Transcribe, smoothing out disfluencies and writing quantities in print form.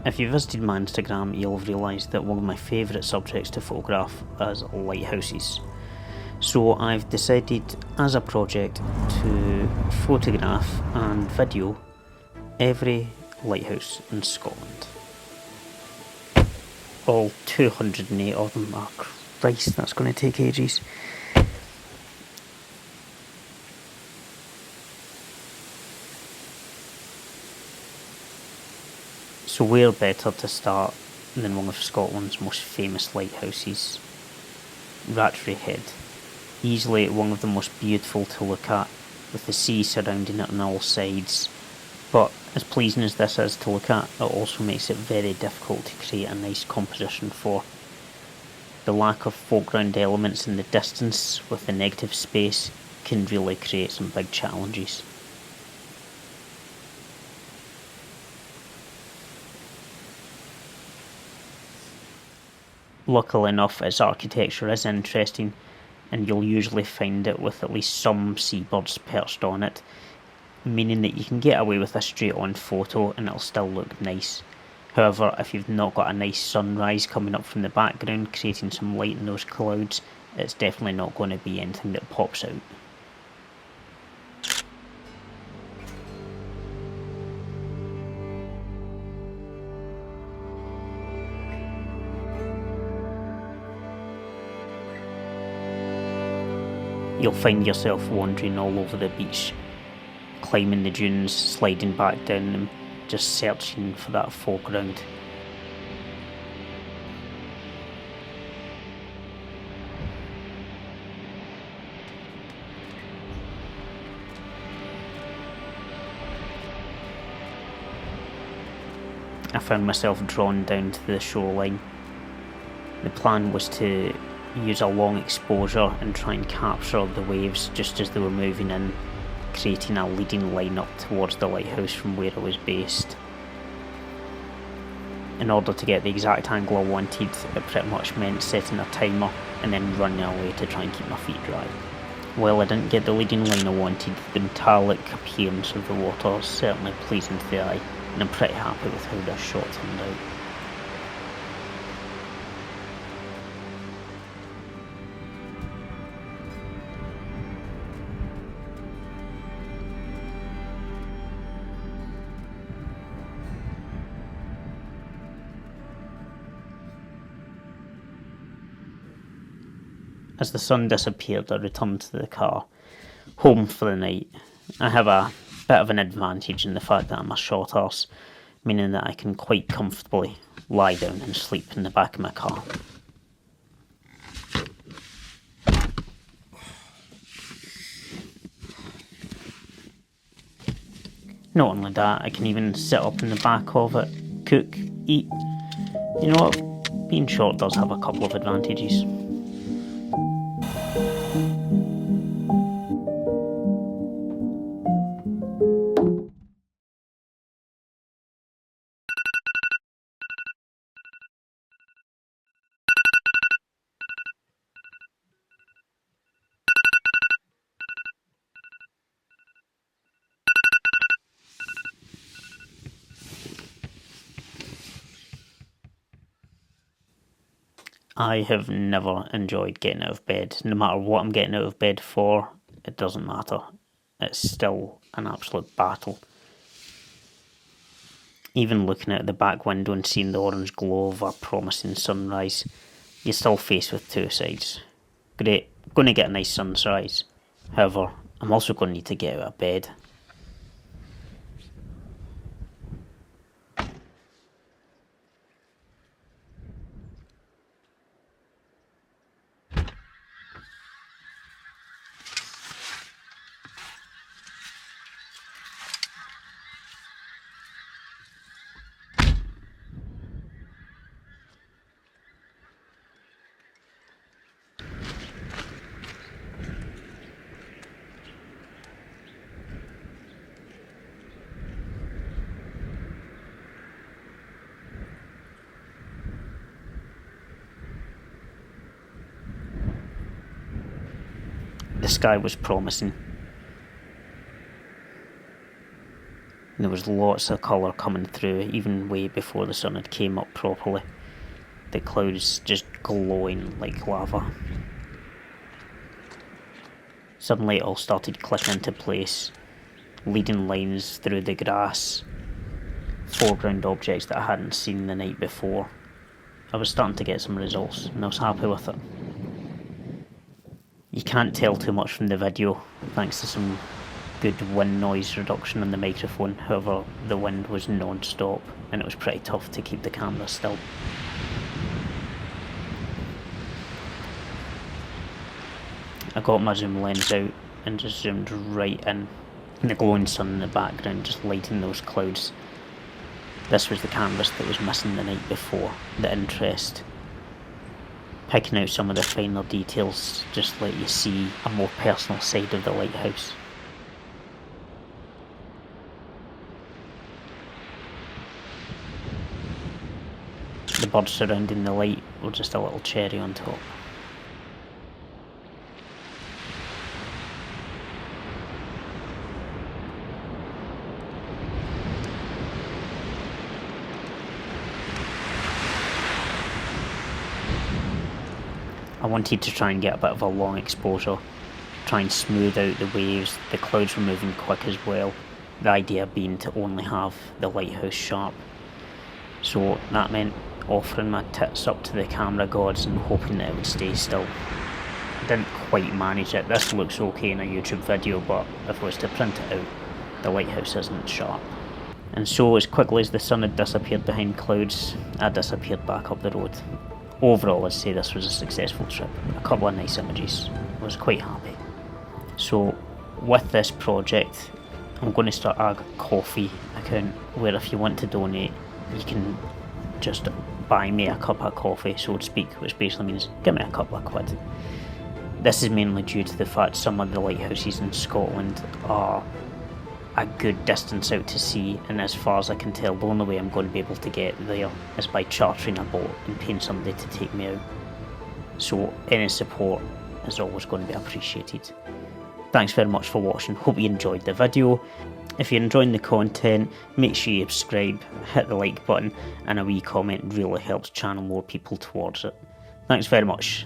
If you visited my Instagram, you'll have realised that one of my favourite subjects to photograph is lighthouses. So I've decided as a project to photograph and video every lighthouse in Scotland. All 208 of them. Oh Christ, that's going to take ages. So where better to start than one of Scotland's most famous lighthouses, Rattray Head. Easily one of the most beautiful to look at, with the sea surrounding it on all sides. But as pleasing as this is to look at, it also makes it very difficult to create a nice composition for. The lack of foreground elements in the distance with the negative space can really create some big challenges. Luckily enough, its architecture is interesting, and you'll usually find it with at least some seabirds perched on it, meaning that you can get away with a straight on photo and it'll still look nice. However, if you've not got a nice sunrise coming up from the background creating some light in those clouds, it's definitely not going to be anything that pops out. You'll find yourself wandering all over the beach, climbing the dunes, sliding back down them, just searching for that foreground. I found myself drawn down to the shoreline. The plan was to use a long exposure and try and capture the waves just as they were moving in, creating a leading line up towards the lighthouse from where it was based. In order to get the exact angle I wanted, it pretty much meant setting a timer and then running away to try and keep my feet dry. While I didn't get the leading line I wanted, the metallic appearance of the water is certainly pleasing to the eye, and I'm pretty happy with how this shot turned out. As the sun disappeared, I returned to the car, home for the night. I have a bit of an advantage in the fact that I'm a short horse, meaning that I can quite comfortably lie down and sleep in the back of my car. Not only that, I can even sit up in the back of it, cook, eat. You know what? Being short does have a couple of advantages. I have never enjoyed getting out of bed. No matter what I'm getting out of bed for, it doesn't matter. It's still an absolute battle. Even looking out the back window and seeing the orange glow of a promising sunrise, you're still faced with two sides. Great, I'm going to get a nice sunrise. However, I'm also going to need to get out of bed. The sky was promising. And there was lots of colour coming through, even way before the sun had came up properly. The clouds just glowing like lava. Suddenly it all started clicking into place, leading lines through the grass, foreground objects that I hadn't seen the night before. I was starting to get some results, and I was happy with it. You can't tell too much from the video, thanks to some good wind noise reduction on the microphone. However, the wind was non-stop, and it was pretty tough to keep the camera still. I got my zoom lens out and just zoomed right in, and the glowing sun in the background just lighting those clouds. This was the canvas that was missing the night before, the interest. Picking out some of the finer details just let you see a more personal side of the lighthouse. The birds surrounding the light were just a little cherry on top. I wanted to try and get a bit of a long exposure, try and smooth out the waves. The clouds were moving quick as well, the idea being to only have the lighthouse sharp. So that meant offering my tits up to the camera gods and hoping that it would stay still. I didn't quite manage it. This looks okay in a YouTube video, but if I was to print it out, the lighthouse isn't sharp. And so as quickly as the sun had disappeared behind clouds, I disappeared back up the road. Overall, I'd say this was a successful trip. A couple of nice images. I was quite happy. So with this project, I'm going to start a coffee account where if you want to donate, you can just buy me a cup of coffee, so to speak, which basically means give me a couple of quid. This is mainly due to the fact some of the lighthouses in Scotland are a good distance out to sea, and as far as I can tell, the only way I'm going to be able to get there is by chartering a boat and paying somebody to take me out. So any support is always going to be appreciated. Thanks very much for watching, hope you enjoyed the video. If you're enjoying the content, make sure you subscribe, hit the like button, and a wee comment really helps channel more people towards it. Thanks very much.